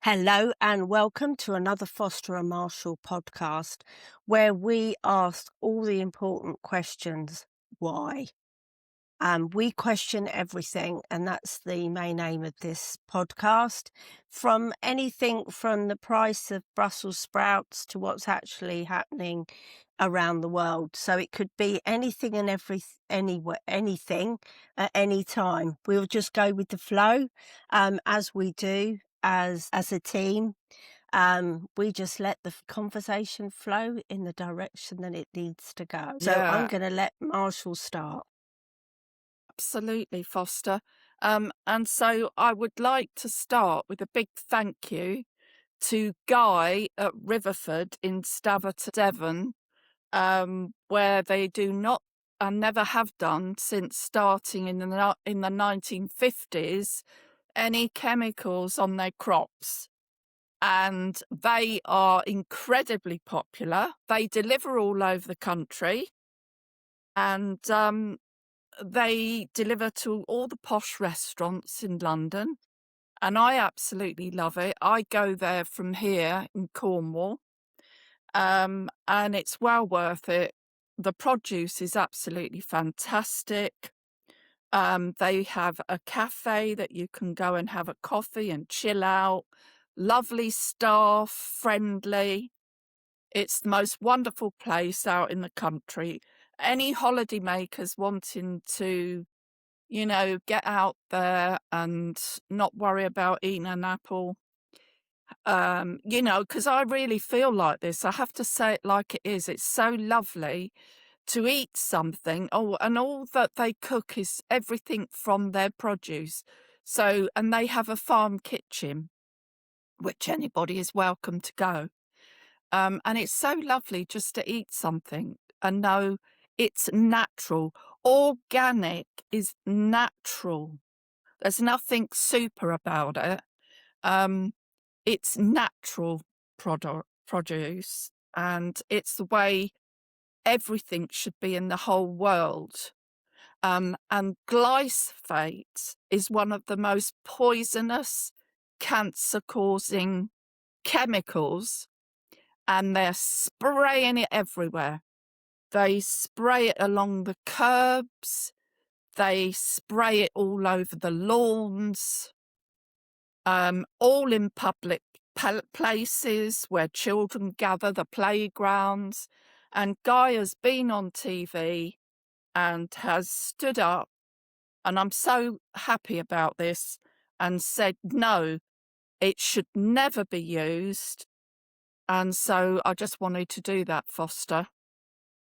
Hello and welcome to another Foster and Marshall podcast where we ask all the important questions. Why? We question everything, and that's the main aim of this podcast. From anything from the price of Brussels sprouts to what's actually happening around the world. So it could be anything and anything at any time. We'll just go with the flow, as we do as a team. We just let the conversation flow in the direction that it needs to go. So I'm Yeah, going to let Marshall start. absolutely, Foster. And so I would like to start with a big thank you to Guy at Riverford in Staverton, Devon, where they do not and never have done since starting in the 1950s any chemicals on their crops. And they are incredibly popular. They deliver all over the country. And they deliver to all the posh restaurants in London, and I absolutely love it. I go there from here in Cornwall, and it's well worth it. The produce is absolutely fantastic. They have a cafe that you can go and have a coffee and chill out. Lovely staff, friendly. It's the most wonderful place out in the country. Any holidaymakers wanting to get out there and not worry about eating an apple. Because I really feel like this. I have to say it like it is. It's so lovely to eat something. Oh, and all that they cook is everything from their produce. So, and they have a farm kitchen, which anybody is welcome to go. And it's so lovely just to eat something and know it's natural. Organic is natural. There's nothing super about it. Um, it's natural produce, and it's the way everything should be in the whole world. And glyphosate is one of the most poisonous, cancer-causing chemicals, and they're spraying it everywhere. They spray it along the curbs. They spray it all over the lawns, all in public places where children gather, the playgrounds. And Guy has been on TV and has stood up, and I'm so happy about this, and said, no, it should never be used. And so I just wanted to do that, Foster.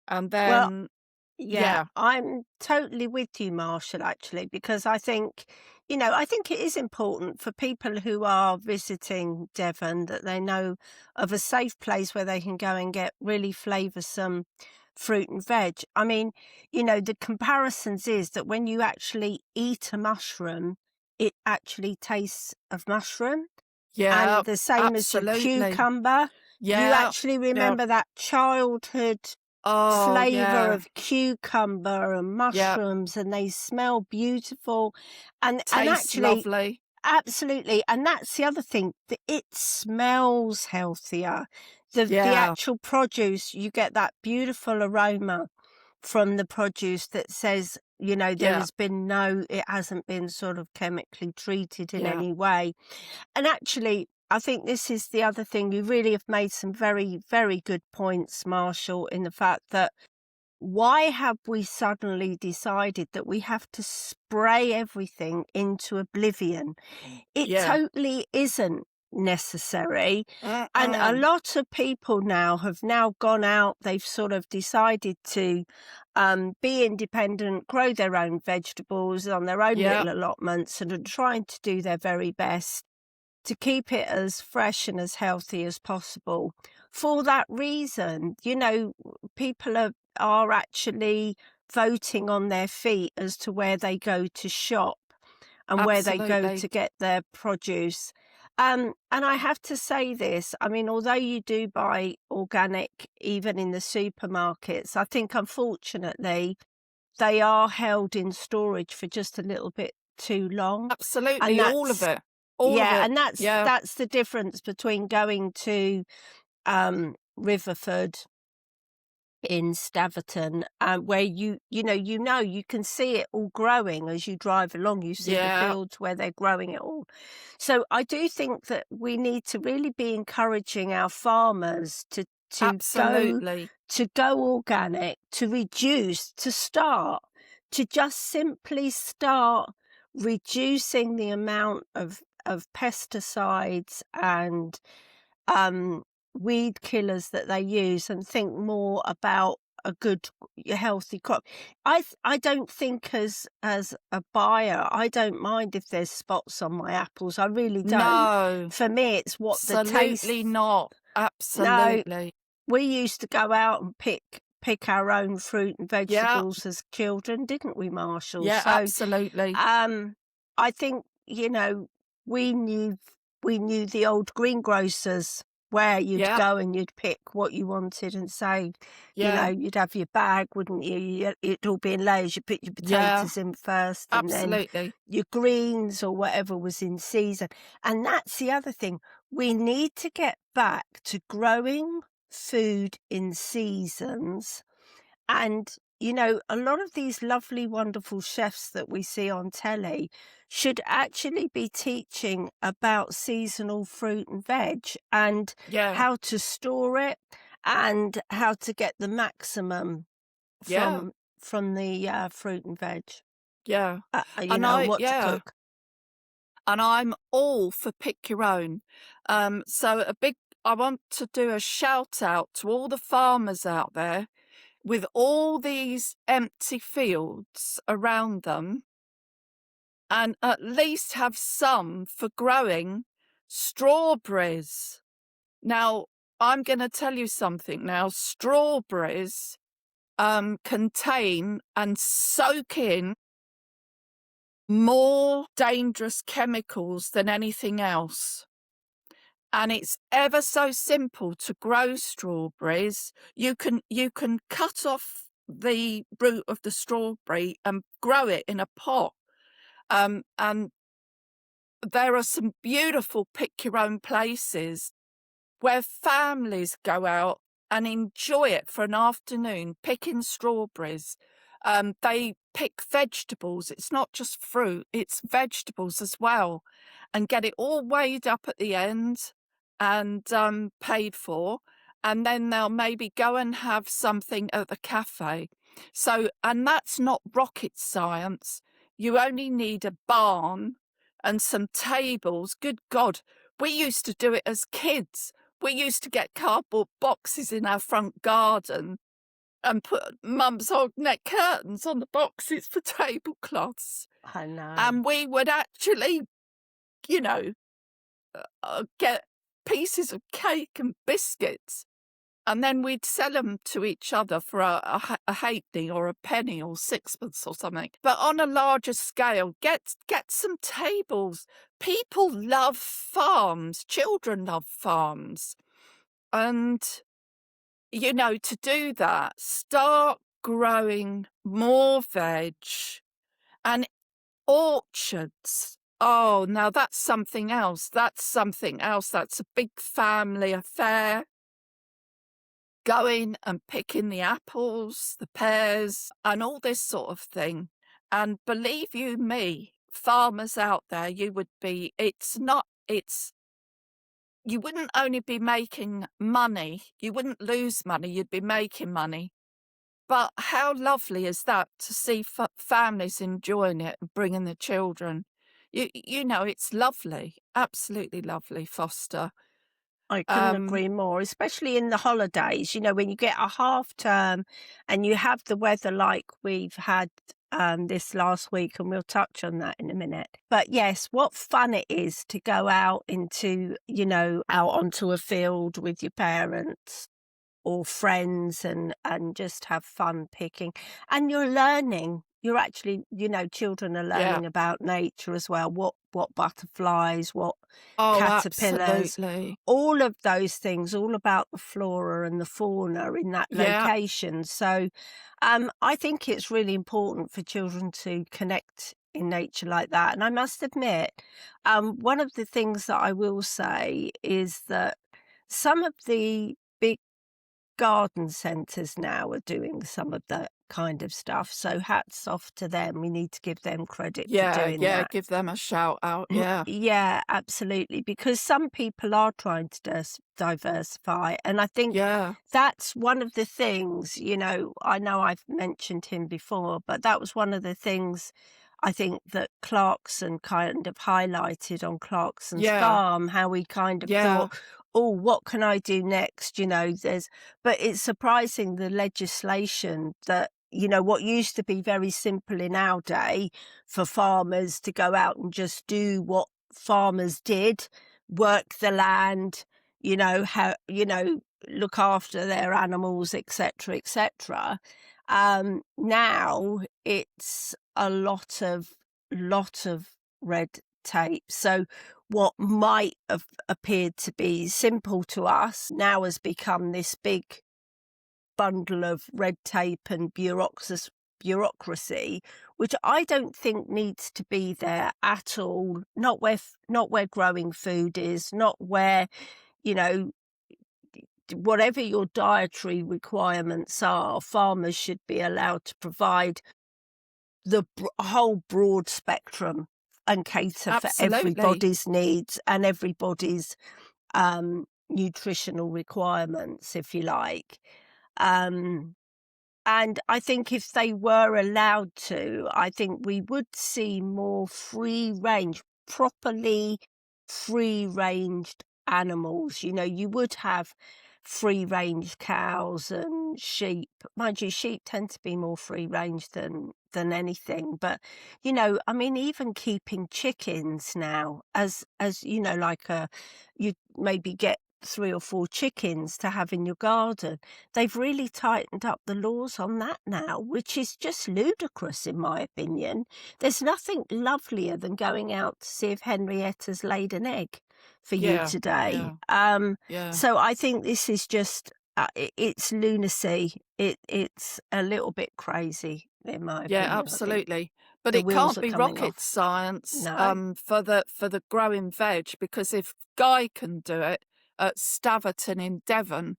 And Well, then, yeah, yeah, I'm totally with you, Marshall, actually, because I think it is important for people who are visiting Devon that they know of a safe place where they can go and get really flavoursome fruit and veg. I mean, the comparisons is that when you actually eat a mushroom, it actually tastes of mushroom. yeah, And the same as your absolutely. cucumber, you Yeah, actually yeah. remember that childhood Oh, flavour yeah. of cucumber and Yeah. mushrooms, and they smell beautiful. And Tastes actually, lovely. absolutely, and that's the other thing, that it smells healthier. The Yeah, actual produce, you get that beautiful aroma from the produce that says, yeah, it hasn't been sort of chemically treated in yeah. any way. And actually, I think this is the other thing. You really have made some very, very good points, Marshall, in the fact that why have we suddenly decided that we have to spray everything into oblivion? It Yeah. totally isn't necessary. And a Mm-mm. lot of people now have now gone out, they've sort of decided to be independent, grow their own vegetables on their own Yeah, little allotments, and are trying to do their very best to keep it as fresh and as healthy as possible. For that reason, people are actually voting on their feet as to where they go to shop and where they go absolutely. to get their produce. And I have to say this, I mean, although you do buy organic even in the supermarkets, I think unfortunately they are held in storage for just a little bit too long. And Absolutely, all of that's it. all of Yeah, it. and Yeah, that's the difference between going to, Riverford in Staverton, where you can see it all growing as you drive along. You see the yeah, fields where they're growing it all. So I do think that we need to really be encouraging our farmers to go absolutely. to go organic, to reduce, to just simply start reducing the amount of pesticides and um, weed killers that they use and think more about a good, healthy crop. I don't think as a buyer, I don't mind if there's spots on my apples. I really don't. No, For me, it's what the absolutely taste. not. No, Absolutely. we used to go out and pick our own fruit and Yeah, vegetables as children, didn't we, Marshall? yeah, So absolutely. um, I think, we knew we knew the old greengrocers where you'd Yeah, go and you'd pick what you wanted and say, yeah, you'd have your bag, wouldn't you? It'd all be in layers. You put your yeah, potatoes in first and then absolutely. your greens or whatever was in season. And that's the other thing. We need to get back to growing food in seasons and, a lot of these lovely, wonderful chefs that we see on telly should actually be teaching about seasonal fruit and veg and Yeah, how to store it and how to get the maximum yeah, from the fruit and veg. yeah. What to Yeah, cook. and I'm all for pick your own. So I want to do a shout out to all the farmers out there with all these empty fields around them, and at least have some for growing strawberries. Now, I'm going to tell you something now. Strawberries contain and soak in more dangerous chemicals than anything else. And it's ever so simple to grow strawberries. You can cut off the root of the strawberry and grow it in a pot. And there are some beautiful pick your own places where families go out and enjoy it for an afternoon, picking strawberries. They pick vegetables. It's not just fruit, it's vegetables as well, and get it all weighed up at the end and paid for. And then they'll maybe go and have something at the cafe. So, and that's not rocket science. You only need a barn and some tables. Good God, we used to do it as kids. We used to get cardboard boxes in our front garden and put mum's old net curtains on the boxes for tablecloths. I know. And we would actually, you know, get pieces of cake and biscuits, and then we'd sell them to each other for a halfpenny or a penny or sixpence or something. But on a larger scale, get some tables. People love farms. Children love farms. And, to do that, start growing more veg and orchards. Oh, now that's something else. That's something else. That's a big family affair. Going and picking the apples, the pears, and all this sort of thing. And believe you me, farmers out there, you wouldn't only be making money, you wouldn't lose money, you'd be making money. But how lovely is that to see families enjoying it and bringing the children? It's lovely, absolutely lovely, Foster. I couldn't Um, agree more, especially in the holidays, when you get a half term and you have the weather like we've had this last week, and we'll touch on that in a minute. But yes, what fun it is to go out onto a field with your parents or friends and just have fun picking. And you're learning. You're actually, children are yeah. learning about nature as well. What butterflies, what Oh, caterpillars, absolutely. all of those things, all about the flora and the fauna in that Yeah, location. So I think it's really important for children to connect in nature like that. And I must admit, one of the things that I will say is that some of the big garden centres now are doing some of that kind of stuff. So hats off to them. We need to give them credit for Yeah, doing yeah, that. give them a shout out, yeah. Yeah, absolutely. Because some people are trying to diversify. And I think Yeah, that's one of the things, I know I've mentioned him before, but that was one of the things I think that Clarkson kind of highlighted on Clarkson's yeah, farm, how we kind of yeah, thought, oh, what can I do next? But it's surprising the legislation that, what used to be very simple in our day for farmers to go out and just do what farmers did, work the land, look after their animals, etc., etc. Now it's a lot of red tape. So what might have appeared to be simple to us now has become this big bundle of red tape and bureaucracy, which I don't think needs to be there at all. Not where growing food is, not where, you know, whatever your dietary requirements are, farmers should be allowed to provide the whole broad spectrum and cater for absolutely. everybody's needs and everybody's nutritional requirements, if you like. Um, and I think if they were allowed to, I think we would see more free range, properly free ranged animals. You would have free range cows and sheep. Mind you, sheep tend to be more free range than anything. But, I mean, even keeping chickens now as like you maybe get 3 or 4 chickens to have in your garden. They've really tightened up the laws on that now, which is just ludicrous in my opinion. There's nothing lovelier than going out to see if Henrietta's laid an egg for you Yeah, today. yeah, yeah. So I think this is just it's lunacy. It's a little bit crazy in my Yeah, opinion. I think absolutely. But the it wheels can't are be coming rocket off. science No. for the growing veg, because if Guy can do it at Staverton in Devon,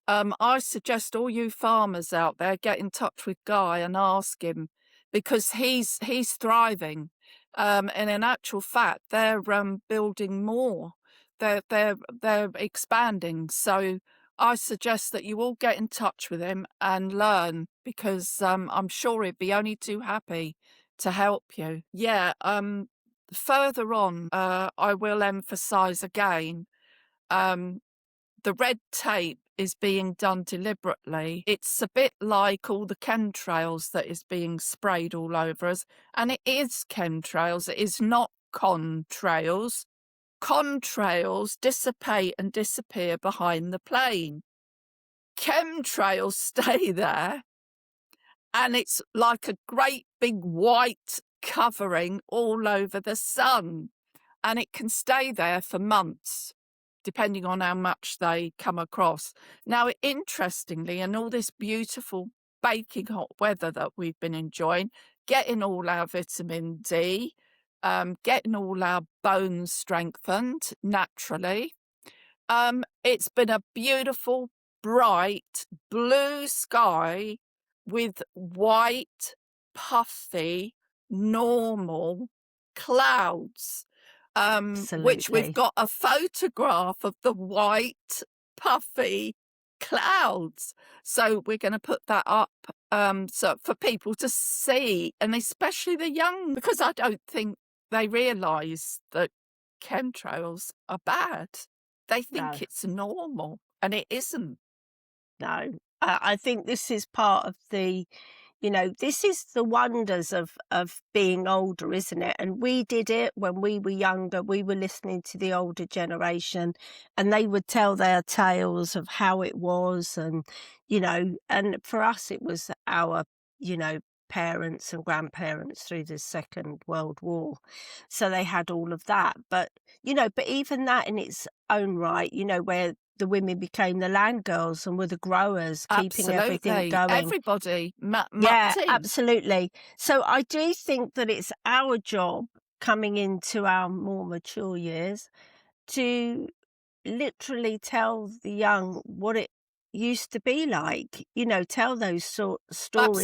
I suggest all you farmers out there get in touch with Guy and ask him, because he's thriving. And in actual fact, they're building more. They're expanding. So I suggest that you all get in touch with him and learn, because I'm sure he'd be only too happy to help you. Yeah. Further on, I will emphasise again. Um, the red tape is being done deliberately. It's a bit like all the chemtrails that is being sprayed all over us. And it is chemtrails, it is not contrails. Contrails dissipate and disappear behind the plane. Chemtrails stay there, and it's like a great big white covering all over the sun. And it can stay there for months, depending on how much they come across. Now, interestingly, and all this beautiful baking hot weather that we've been enjoying, getting all our vitamin D, getting all our bones strengthened naturally. It's been a beautiful, bright blue sky with white, puffy, normal clouds, which we've Absolutely. got a photograph of the white, puffy clouds. So we're going to put that up so for people to see, and especially the young, because I don't think they realise that chemtrails are bad. They No. think it's normal, and it isn't. No, I think this is part of this is the wonders of being older, isn't it? And we did it when we were younger. We were listening to the older generation, and they would tell their tales of how it was, and for us, it was our, you know, parents and grandparents through the Second World War. So they had all of that. But even that in its own right, where the women became the land girls and were the growers, keeping everything Absolutely. going. Everybody Yeah, mucked in. absolutely. So I do think that it's our job coming into our more mature years to literally tell the young what it used to be like, tell those stories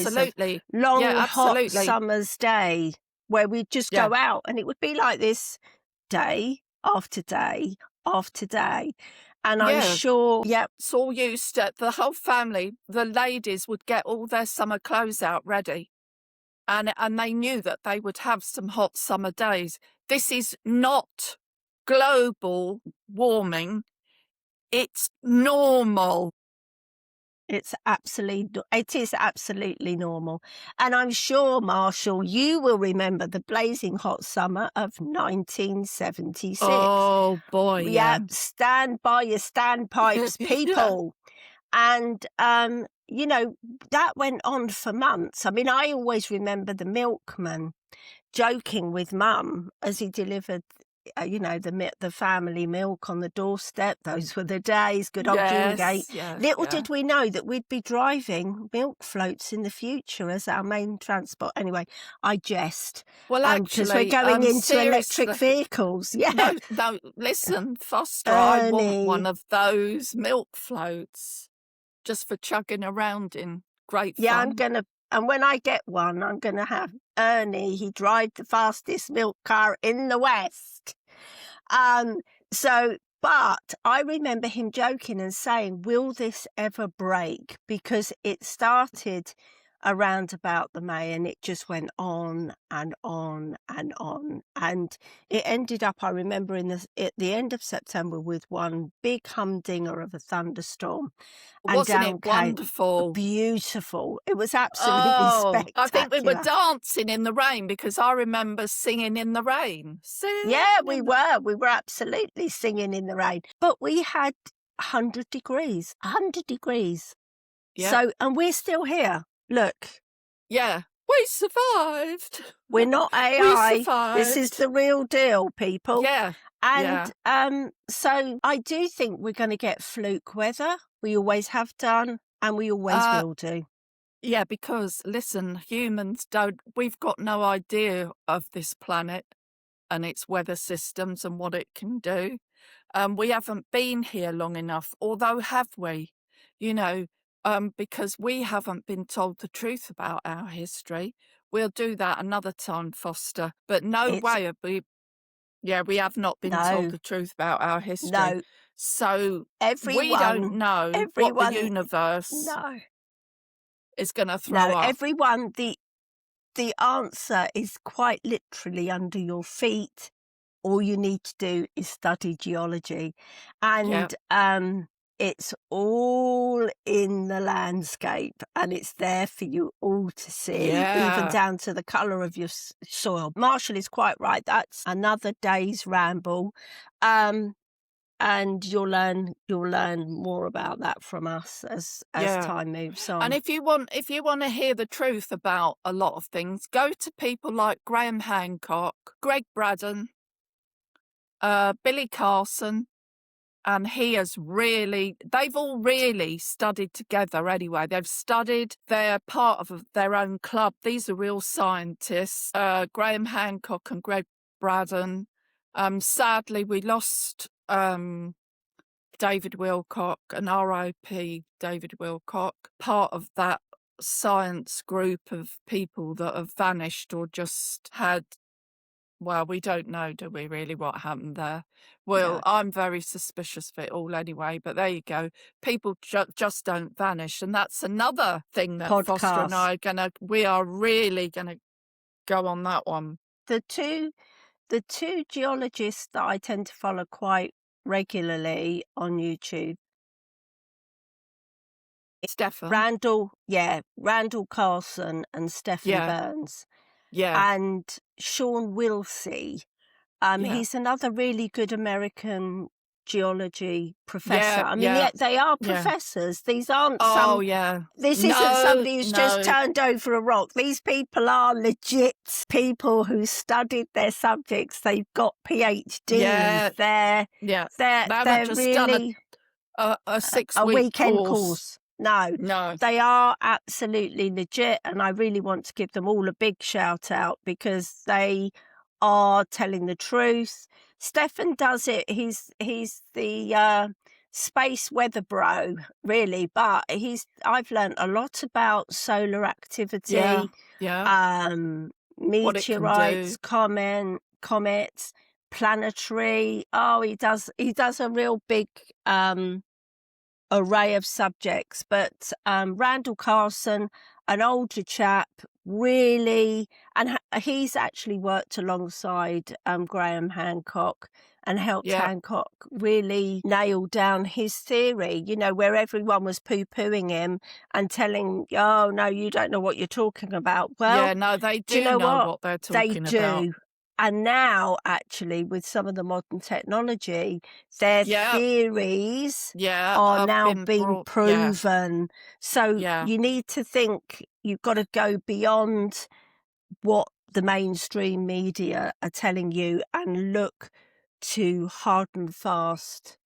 of Absolutely. Yeah, long, hot absolutely. summer's day where we'd just Yeah. go out and it would be like this day after day after day. And I'm Yeah. sure, yep, It's all used to the whole family, the ladies would get all their summer clothes out ready. And they knew that they would have some hot summer days. This is not global warming, it's normal. it is absolutely normal. And I'm sure, Marshall, you will remember the blazing hot summer of 1976. Oh boy, yeah. Yep, stand by your standpipes, Yeah. people. And, that went on for months. I mean, I always remember the milkman joking with Mum as he delivered, the family milk on the doorstep. Those were the days, good old Gate. Yes, yeah, Little yeah. did we know that we'd be driving milk floats in the future as our main transport. Anyway, I jest, Well, because we're actually, going into electric seriously, vehicles. Yeah. no, no, listen, Foster, I want one Ernie. of those milk floats just for chugging around in. Great Yeah, fun. and when I get one, I'm gonna have Ernie. He drive the fastest milk car in the West. Um, but I remember him joking and saying, "Will this ever break?" Because it started around about the May and it just went on and on and on. And it ended up, I remember, at the end of September with one big humdinger of a thunderstorm, and Wasn't down it came wonderful? beautiful. It was absolutely Oh, I think we were spectacular. dancing in the rain because I remember singing in the rain. Yeah, Singing we in the were. We were absolutely singing in the rain. But we had 100 degrees, 100 degrees. Yeah, So, and we're still here. Look, yeah. We survived. we're not We AI. This is survived. the real deal, people. Yeah, And yeah. so I do think we're going to get fluke weather. We always have done, and we always Uh, will do. yeah, because listen, humans we've got no idea of this planet and its weather systems and what it can do. We haven't been here long enough, although have we? You know, because we haven't been told the truth about our history. We'll do that another time, Foster. But no It's way have we. Yeah, we have not been told no, the truth about our history. no. So we don't Everyone, know what the everyone, universe no, is going to throw no. up. Everyone, the answer is quite literally under your feet. All you need to do is study geology, Yeah, and it's all in the landscape, and it's there for you all to see, even yeah, down to the colour of your soil. Marshall is quite right. That's another day's ramble, um, and you'll learn more about that from us as yeah. time moves And on. if you want to hear the truth about a lot of things, go to people like Graham Hancock, Greg Braddon, Billy Carson, and they've all really studied together anyway. They've studied, they're part of their own club. These are real scientists, Graham Hancock and Greg Braddon. Sadly, we lost David Wilcock, and RIP David Wilcock, part of that science group of people that have vanished or just had, well, we don't know, do we really, what happened there? Well, No, I'm very suspicious of it all anyway, but there you go. People just don't vanish. And that's another thing that Foster and podcast. we are really gonna go on that one. The two geologists that I tend to follow quite regularly on YouTube, Stefan. Randall Carlson and Stefan Yeah, Burns, yeah, and Sean Wilsey. yeah, He's another really good American geology professor. yeah, I mean, yeah, they are yeah. professors. These aren't Oh, some. yeah. This isn't No, somebody who's just no. turned over a rock. These people are legit people who studied their subjects. They've got PhDs. Yeah, yeah. They haven't They're just done a really a a 6-week weekend course. course. No, No. they are absolutely legit, and I really want to give them all a big shout out because they are telling the truth. Stefan does it. He's the space weather bro, really, but I've learnt a lot about solar Yeah, activity, yeah, um, what it can do. meteorites, comets, planetary. Oh, he does a real big array of subjects, but Randall Carson, an older chap, really, and he's actually worked alongside Graham Hancock and helped Yeah, Hancock really nail down his theory, where everyone was poo-pooing him and telling, oh, no, you don't know what you're talking about. yeah, Well, no, they do you do know know what? what they're They talking about. do. And now, actually, with some of the modern technology, their Yeah, theories yeah, are I've now been being brought yeah, proven. So yeah, you need to think you've got to go beyond what the mainstream media are telling you and look to hard and fast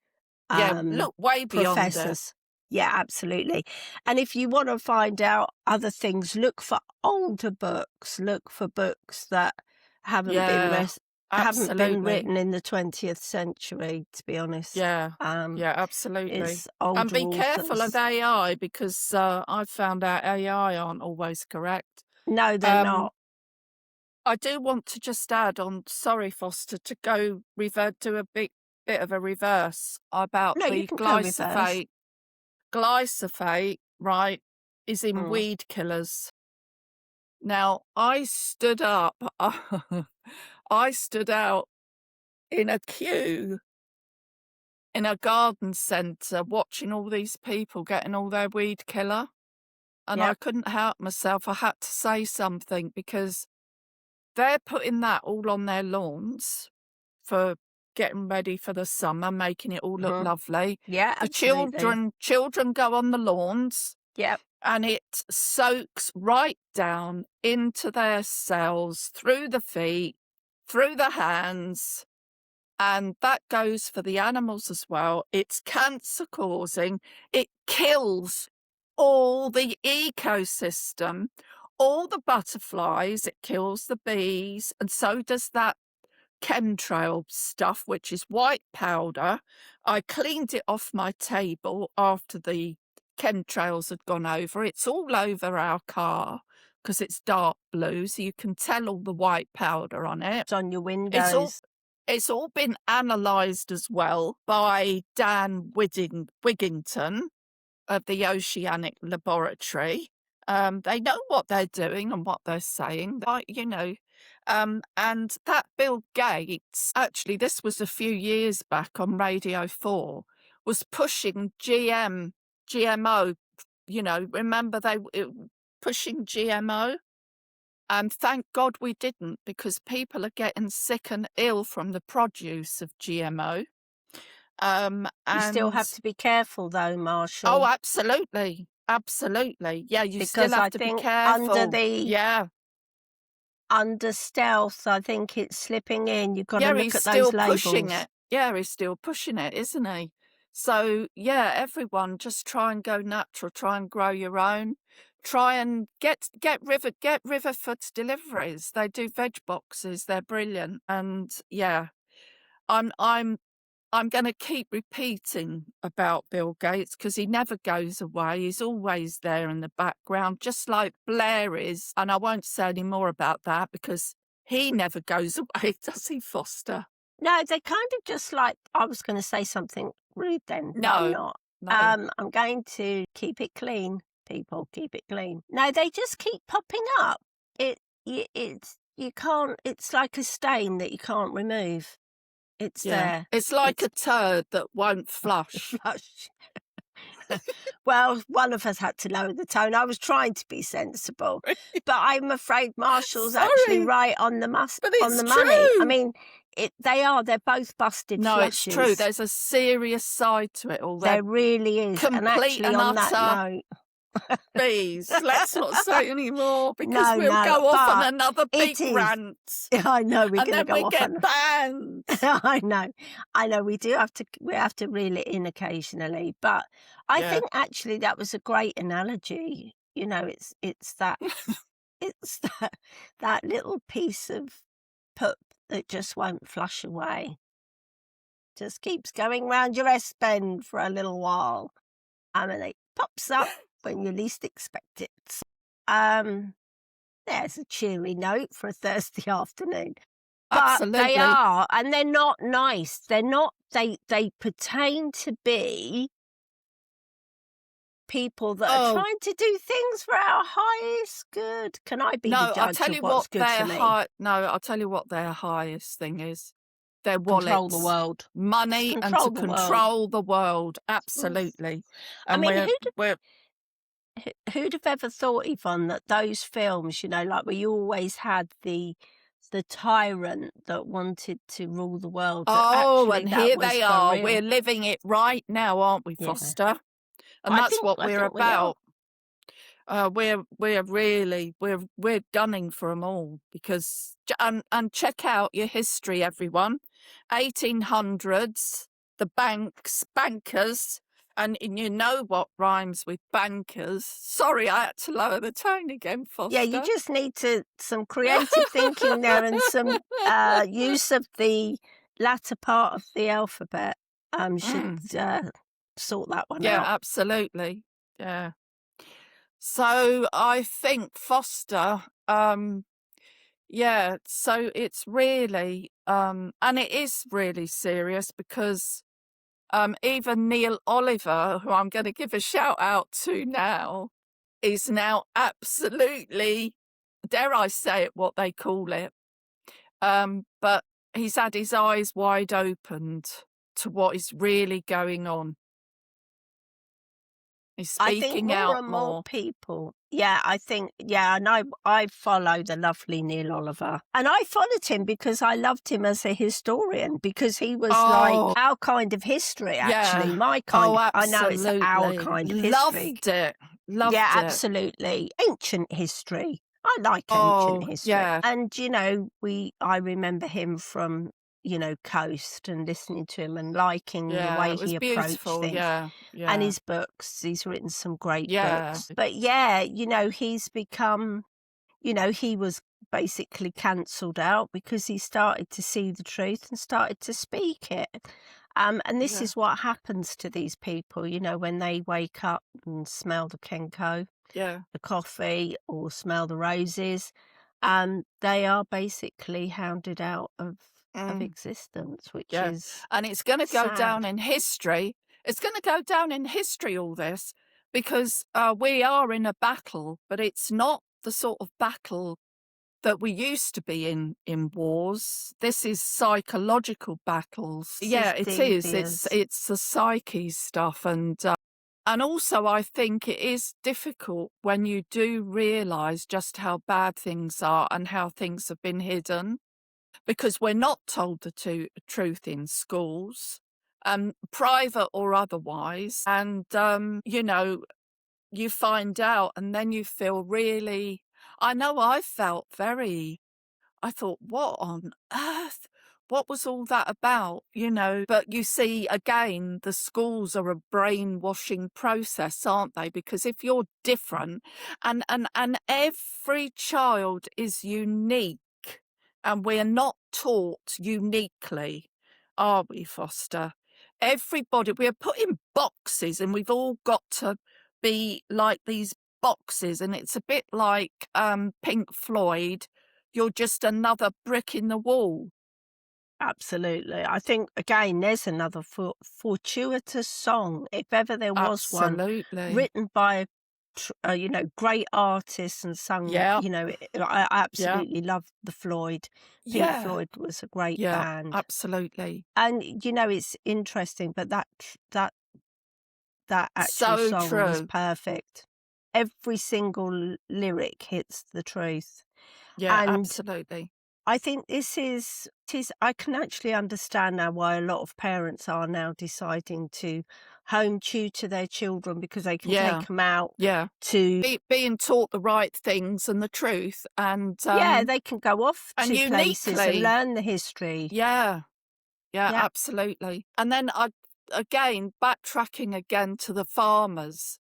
yeah, look way beyond it. professors. Yeah, absolutely. And if you want to find out other things, look for older books. Look for books that haven't been Yeah, res- haven't been absolutely. written in the 20th century, to be honest. Yeah, yeah, absolutely. It's And older be careful of authors. AI because I've found out AI aren't always correct. No, they're Um, not. I do want to just add on, sorry, Foster, to go revert to a bit of a reverse about No, you the can go reverse. glyphosate. Glyphosate, right, is in Mm. weed killers. Now, I stood up, I stood out in a queue in a garden centre watching all these people getting all their weed killer, and I Yep. couldn't help myself. I had to say something because they're putting that all on their lawns for getting ready for the summer, making it all look Hmm. lovely. Yeah, The absolutely. children go on the lawns Yep. and it soaks right down into their cells, through the feet, through the hands, and that goes for the animals as well. It's cancer causing. It kills all the ecosystem, all the butterflies, it kills the bees, and so does that chemtrail stuff, which is white powder. I cleaned it off my table after the chemtrails had gone over. It's all over our car because it's dark blue, so you can tell all the white powder on it. It's on your It's all windows. it's all been analysed as well by Dan Wiggington of the Oceanic Laboratory. They know what they're doing and what they're saying, and that Bill Gates, actually, this was a few years back on Radio 4, was pushing GMO, remember pushing GMO? And thank God we didn't, because people are getting sick and ill from the produce of GMO. You still And have to be careful, though, oh, Marshall, absolutely. Absolutely. Yeah, you still because have I to be think under careful. the Yeah. under stealth, I think it's slipping in. You've got to Yeah, look he's at those still pushing labels. it. Yeah, he's still pushing it, isn't he? So, yeah, everyone just try and go natural, try and grow your own. Try and get River Foods deliveries. They do veg boxes. They're brilliant. And yeah, I'm I'm going to keep repeating about Bill Gates because he never goes away. He's always there in the background, just like Blair is. And I won't say any more about that because he never goes away, does he, Foster? No, they kind of just like, I was going to say something rude then, but I'm No, not. no. I'm going to keep it clean, people, keep it clean. No, they just keep popping up. You can't, it's like a stain that you can't remove. It's Yeah. there. It's like It's a turd that won't flush. flush. Well, one of us had to lower the tone. I was trying to be sensible, but I'm afraid Marshall's actually Sorry, right on the but on it's the money. I true. mean, they're both busted No, it's true. flushes. There's a serious side to it all. They're There really is. And complete actually, and on that utter. note, Please, let's not say any more because No, we'll no, go off on but another big it is. rant, I know we're and gonna then go we off get on. banned. I know. I know we have to reel it in occasionally, but I Yeah. think actually that was a great analogy. It's that it's that little piece of poop that just won't flush away. Just keeps going round your S bend for a little while, and then it pops up when you least expect it. Um, there's a cheery note for a Thursday afternoon. But they Absolutely. are, and they're not nice. They're not they pertain to be people that are Oh, trying to do things for our highest good. Can I be the no, I'll judge tell of you what's what good for me? I'll tell you what their highest thing is. Their Control the wallets, world. Just money, and to control the world. control the world. Yes. Absolutely. I And mean, we're who'd have ever thought, Yvonne, that those films, like where you always had the tyrant that wanted to rule the world, that oh, actually and that here was they for are. We're real. living it right now, aren't we, Yeah. Foster? And that's what I we're think we are. about. We're really we're gunning for them all because and check out your history, everyone. 1800s, the bankers, and you know what rhymes with bankers. Sorry, I had to lower the tone again, Yeah, you Foster. just need some creative thinking there and some use of the latter part of the alphabet should Mm, sort that one yeah, out. absolutely. Yeah. So I think Foster, yeah, so it's really, and it is really serious because even Neil Oliver, who I'm going to give a shout out to now, is now absolutely, dare I say it, what they call it. But he's had his eyes wide opened to what is really going on. He's I think speaking more out and more more. people, yeah, and I follow the lovely Neil Oliver. And I followed him because I loved him as a historian, because he was like Oh, our kind of history, actually. yeah. Oh, I know it's our absolutely. kind of history. Loved it. Yeah, Loved it. absolutely. Ancient history. I like ancient Oh, history. yeah. And, I remember him from, Coast, and listening to him and liking the Yeah, way it was he approached beautiful. things. Yeah, And yeah, his books, he's written some great yeah, books. But yeah, he's become, he was basically cancelled out because he started to see the truth and started to speak it. And this yeah, is what happens to these people, when they wake up and smell the Kenko, yeah. the coffee, or smell the roses, they are basically hounded out of Mm, existence, which yeah. is And it's going to go down sad. in history. It's going to go down in history, all this, because we are in a battle, but it's not the sort of battle that we used to be in wars. This is psychological battles. This Yeah, is it deep is. ears. It's the psyche stuff, and also I think it is difficult when you do realise just how bad things are and how things have been hidden, because we're not told the truth in schools, private or otherwise, and you find out and then you feel really. I know I felt very. I thought, what on earth? What was all that about? But you see, again, the schools are a brainwashing process, aren't they? Because if you're different, and every child is unique, and we're not taught uniquely, are we, Foster? Everybody, we're put in boxes, and we've all got to be like these boxes, and it's a bit like Pink Floyd. You're just another brick in the wall. Absolutely. I think, again, there's another fortuitous song, if ever there was one, Absolutely. written by, great artists and sung, Yeah, I yeah, absolutely love the Floyd. Pink yeah, Floyd was a great yeah, band. absolutely. And, it's interesting, but that actual So song was true. perfect. Every single lyric hits the truth. Yeah, And absolutely. I think I can actually understand now why a lot of parents are now deciding to home tutor their children because they can take Yeah, them out yeah. to Being taught the right things and the truth, yeah, they can go off and to places and uniquely. learn the history. Yeah, yeah, Yeah. absolutely. And then again, backtracking again to the farmers,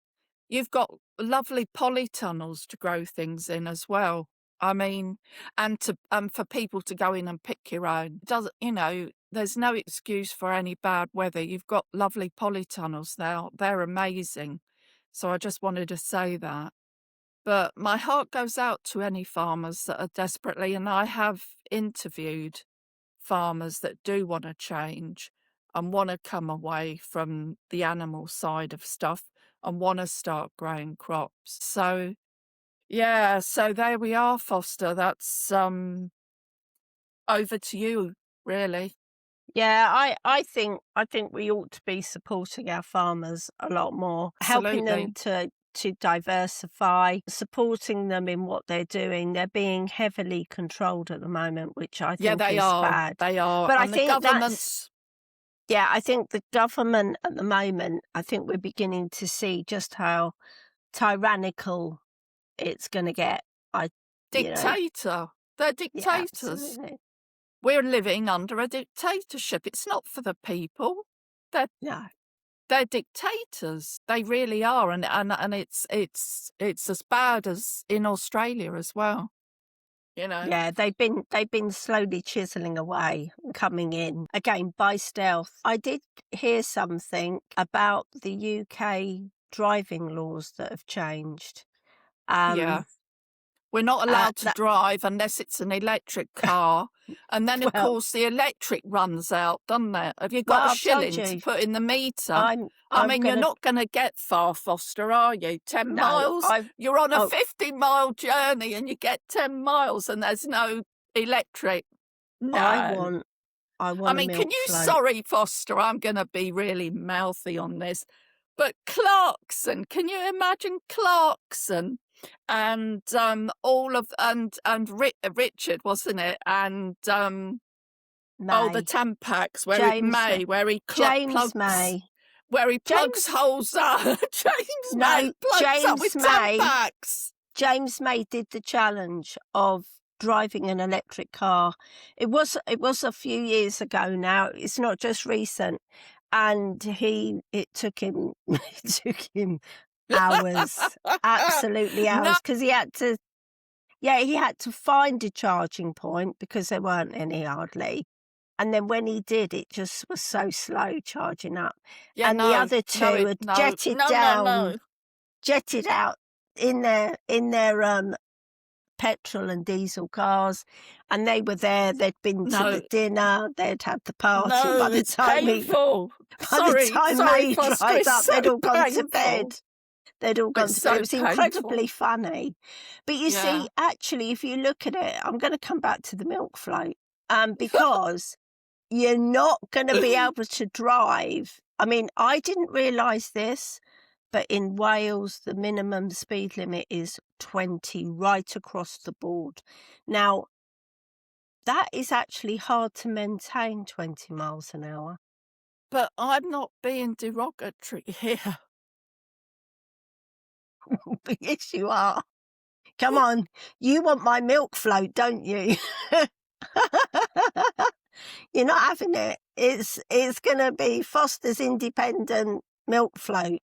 you've got lovely polytunnels to grow things in as well. I mean, and for people to go in and pick your own. There's no excuse for any bad weather. You've got lovely polytunnels now. They're amazing. So I just wanted to say that. But my heart goes out to any farmers that are desperately, and I have interviewed farmers that do want to change and want to come away from the animal side of stuff and want to start growing crops. So, yeah, so there we are, Foster. That's over to you, really. Yeah, I think we ought to be supporting our farmers a lot more, helping them Absolutely. to diversify, supporting them in what they're doing. They're being heavily controlled at the moment, which I Yeah, think is bad. they are. But I And the think governments, yeah, I think the government at the moment, I think we're beginning to see just how tyrannical it's going to get. I, you know, dictator. They're yeah, dictators. absolutely. We're living under a dictatorship. It's not for the people. They're No. They're dictators. They really are, and it's as bad as in Australia as well, you know? Yeah, they've been slowly chiseling away and coming in again by stealth. I did hear something about the UK driving laws that have changed. Yeah. Um, We're not allowed to that drive unless it's an electric car, and then, of well, course, the electric runs out, doesn't it? Have you got a I've told shilling to you, put in the meter? I I'm mean, you're gonna not gonna get far, Foster, are you? 10 no, miles? I've You're on a oh, 50-mile journey and you get 10 miles and there's no electric. I No. want I I want a mean, can milk you float. sorry, Foster, I'm gonna be really mouthy on this, but Clarkson, can you imagine Clarkson all of Richard, wasn't it? And oh, the May. Tampax James where he James plugs May. where he plugs James holes up. James May no, plugs up with James May. Tampax. James May did the challenge of driving an electric car. It was a few years ago now. It's not just recent. And it took him it took him hours, absolutely No, hours, because he had to find a charging point because there weren't any hardly. And then when he did, it just was so slow charging up. yeah, And the no, other no, two had no, no, no, no. jetted out in their petrol and diesel cars, and they were there. They'd been to No, the dinner, they'd had the party, and no, it's painful. by the time Sorry, May Foster, dried it's up, so they'd all gone to painful. bed. They'd all gone It's to bed. It so was painful. incredibly funny. But you Yeah. see, actually, if you look at it, I'm going to come back to the milk float, because you're not going to be able to drive. I mean, I didn't realise this, but in Wales, the minimum speed limit is 20 right across the board. Now, that is actually hard to maintain 20 miles an hour. But I'm not being derogatory here. But yes, you are. Come on, you want my milk float, don't you? You're not having it. It's going to be Foster's independent milk float.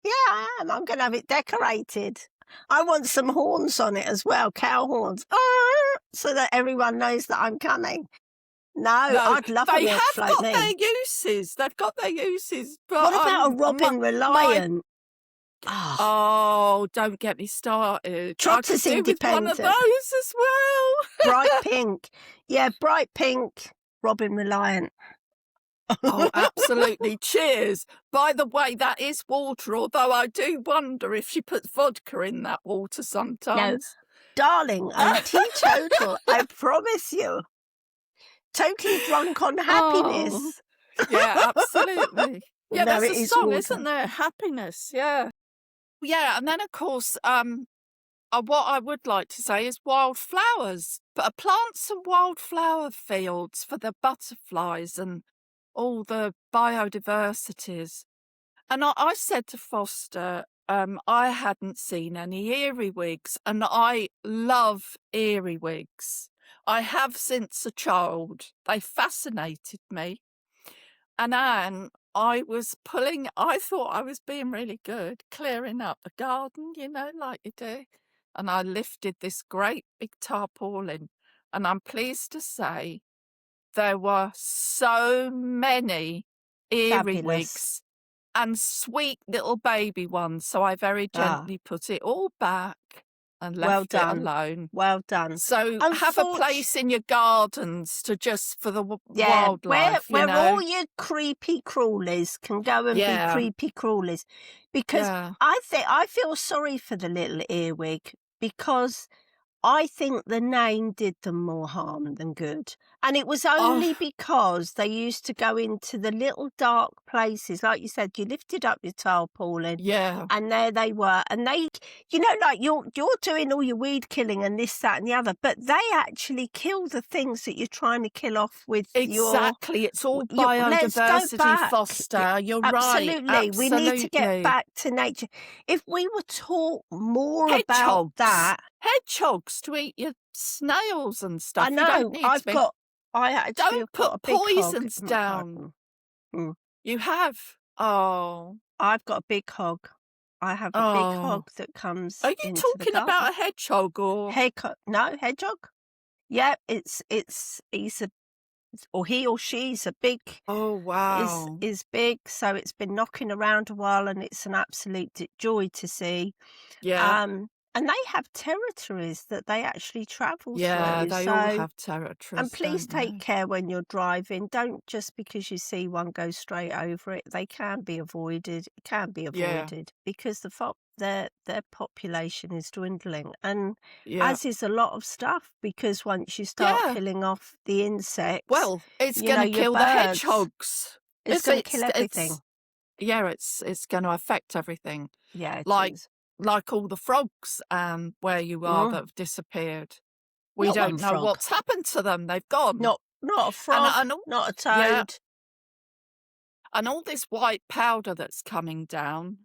Yeah, I am. I'm going to have it decorated. I want some horns on it as well, cow horns, so that everyone knows that I'm coming. No, No, I'd love a they milk have float, got their me. uses. They've got their uses, but What about a Robin my Reliant? Oh, oh, don't get me started. I could Trotter's do with one of independent. those as well. Bright pink. Yeah, bright pink Robin Reliant. Oh, absolutely. Cheers. By the way, that is water, although I do wonder if she puts vodka in that water No, sometimes. darling, I'm teetotal, I promise you. Totally drunk on Oh, happiness. yeah, absolutely. Yeah, No, there's it a is song, isn't water. there? Happiness, yeah. Yeah, and then of course, what I would like to say is wildflowers, but plants and wildflower fields for the butterflies and all the biodiversities. And I said to Foster, I hadn't seen any earwigs, and I love earwigs. I have since a child. They fascinated me. And Anne, I thought I was being really good, clearing up the garden, like you do. And I lifted this great big tarpaulin, and I'm pleased to say there were so many Fabulous. earwigs and sweet little baby ones. So I very Ah, gently put it all back and well left it done. alone. Well done. So have a Unfortunately, place in your gardens for the yeah, wildlife, where all your creepy crawlies can go and be Yeah, creepy crawlies, because yeah. I feel sorry for the little earwig, because I think the name did them more harm than good. And it was only Oh, because they used to go into the little dark places. Like you said, you lifted up your tarpaulin yeah, and there they were. And they, like you're doing all your weed killing and this, that, and the other, but they actually kill the things that you're trying to kill off with exactly. It's all let's go biodiversity, back. Foster. You're right. Absolutely. We need to get Absolutely. back to nature. If we were taught more about Hedgehogs. that, Hedgehogs to eat your snails and I stuff. You don't know. need to be. I actually Don't have got put a big hog poisons in my down. garden. Mm. You have. Oh, I've got a big hog. I have a big hog oh. that Are comes you into the talking garden. about a hedgehog or? No, hedgehog. Yeah, he or she's a big, Oh, wow. is big. So it's been knocking around a while, and it's an absolute joy to see. Yeah. And they have territories that they actually travel Yeah, through. they all So, have and territories, please don't take they? care when you're driving. Don't just because you see one go straight over it. They can be avoided. It can be Yeah, avoided because their population is dwindling, and yeah. as is a lot of stuff. Because once you start Yeah. killing off the insects, Well, it's gonna your kill the birds, hedgehogs. it's going to kill everything. It's gonna affect everything. Yeah, it Like is. like all the frogs, where you are that Mm. have disappeared. We Not one don't know frog. what's happened to them. They've gone. Not a And frog. and all Not a yeah, toad. and all this white powder that's coming down,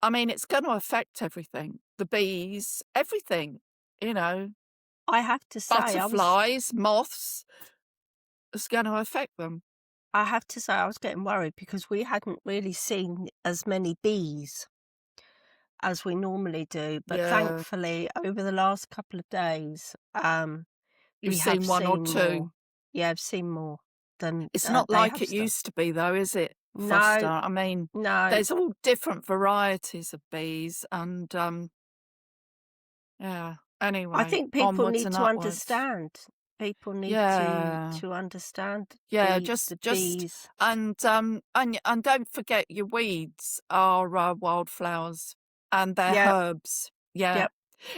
I mean, it's gonna affect everything. The bees, everything, you know, I have to say, butterflies, moths, it's gonna affect them. I was getting worried because we hadn't really seen as many bees as we normally do, but Yeah. thankfully over the last couple of days, You've we have seen one or seen two. more. Yeah, I've seen more than It's not they like have it still. used to be though, is it, Foster? No, I mean, no. there's all different varieties of bees and, yeah. I Anyway, think people onwards need and to upwards. understand. People need Yeah. to understand Yeah, the just bees. and don't forget your weeds are, wildflowers and they're Yep, herbs. Yeah. yep,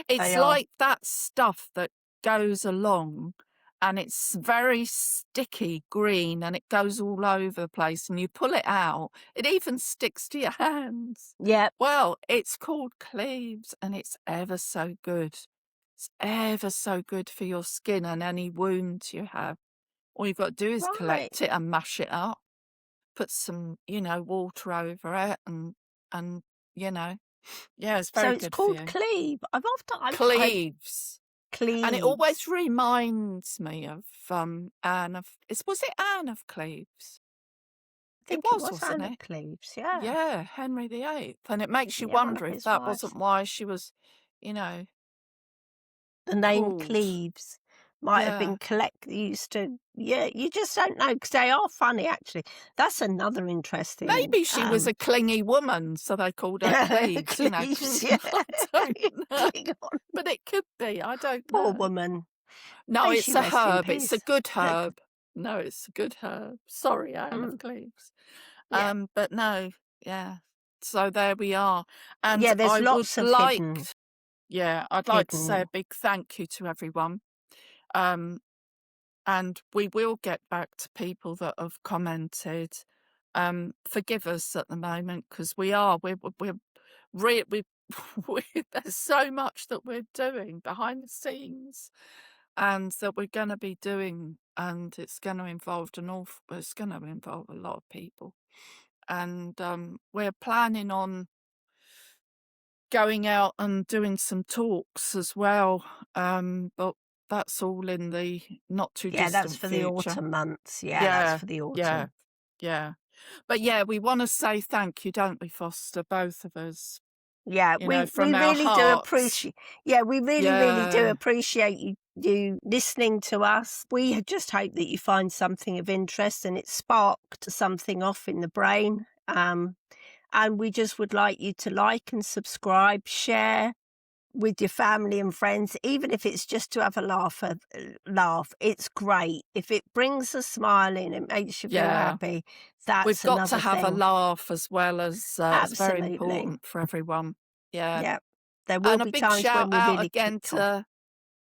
It's they are. like that stuff that goes along and it's very sticky green and it goes all over the place and you pull it out, it even sticks to your hands. Yep. Well, it's called cleaves and it's ever so good. It's ever so good for your skin and any wounds you have. All you've got to do is Right. collect it and mash it up, put some, water over it and, you know, yeah, it's So very it's good for called you. cleave. I've Cleaves. And it cleaves. always reminds me of, Anne of was it Anne of Cleves? I It think it was, was wasn't Anne of it? Cleves, yeah. Yeah, Henry VIII. And it makes you Yeah, one of wonder if his that wives. wasn't why she was, you know, The name called. Cleves might have Yeah. been used to, yeah, you just don't know because they are funny, actually. That's another interesting, Maybe she was a clingy woman, so they called her Cleves, Cleves, 'cause yeah. I don't know. Cling on. But it could be, I don't Poor know. woman. No, May it's she a rest in herb, it's a peace. good herb. No, it's a good herb. Sorry, Anne of Mm, Cleves. yeah. But no, yeah. So there we are. And Yeah, there's I would lots of like yeah, I'd like to say a hidden. big thank you to everyone. Um, and we will get back to people that have commented. Forgive us at the moment because we're there's so much that we're doing behind the scenes and that we're gonna be doing, and it's gonna involve it's gonna involve a lot of people. And, we're planning on going out and doing some talks as well, but that's all in the not too Yeah, that's distant for the future. autumn months. Yeah, that's Yeah, for the yeah, autumn. yeah. But, yeah, we wanna say thank you, don't we, Foster, both of us, Yeah, we from our really do hearts. appreciate. Yeah, we really, really do Yeah, appreciate you listening to us. We just hope that you find something of interest and it sparked something off in the brain. And we just would like you to like and subscribe, share with your family and friends, even if it's just to have a laugh. It's great. If it brings a smile in, it makes you feel yeah. happy. We've That's got to another have a thing. laugh as well as, it's very Absolutely. important for everyone. Yeah. Yeah. There will And a be big times shout when we out really again kick off.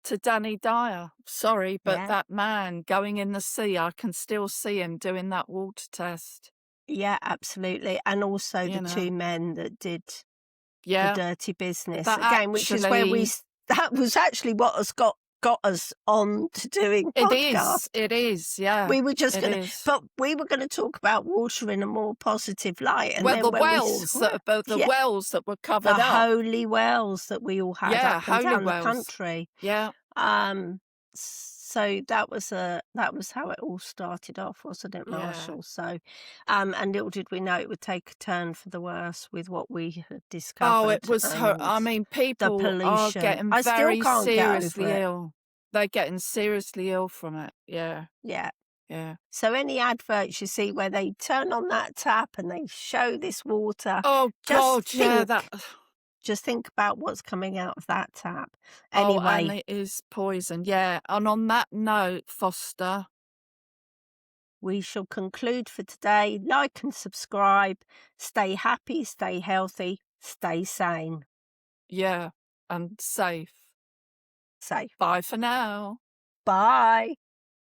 to Danny Dyer. Sorry, but Yeah. that man going in the sea, I can still see him doing that water test, Yeah, absolutely. And also you the two know? men that did the Yeah, dirty business that again, which is where actually that was actually what has got us on to doing podcasts. it is, yeah, We were just it gonna is. but we were gonna talk about water in a more positive light, and Well, then when we saw the yeah, wells that were the covered up. holy wells that we all had Yeah, up and holy down the wells. country. Yeah, So that was how it all started off, wasn't it, yeah. Marshall? So, and little did we know it would take a turn for the worse with what we had Oh, it discovered was and I mean, the people are pollution. getting I still very can't get over seriously it. ill. They're getting seriously ill from it. Yeah, Yeah. yeah. So any adverts you see where they turn on that tap and they show this water, Oh just god, yeah, that just think about what's coming out of that tap. oh, and Anyway, it is poison, yeah. And on that note, Foster, we shall conclude for today. Like and subscribe. Stay happy, stay healthy, stay sane. yeah, and safe. Safe. Bye for now. Bye.